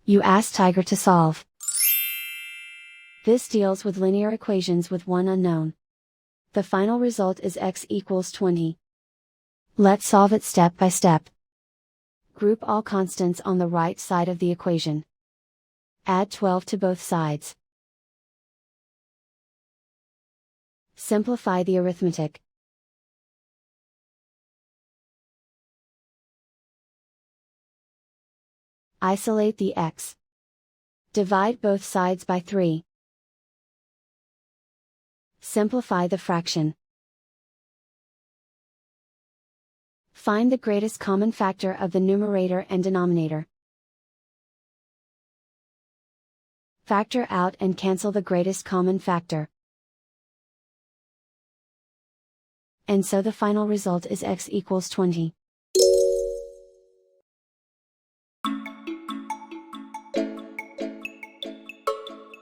You ask Tiger to solve. This deals with linear equations with one unknown. The final result is x equals 20. Let's solve it step by step. Group all constants on the right side of the equation. Add 12 to both sides. Simplify the arithmetic. Isolate the x. Divide both sides by 3. Simplify the fraction. Find the greatest common factor of the numerator and denominator. Factor out and cancel the greatest common factor. And so the final result is x equals 20.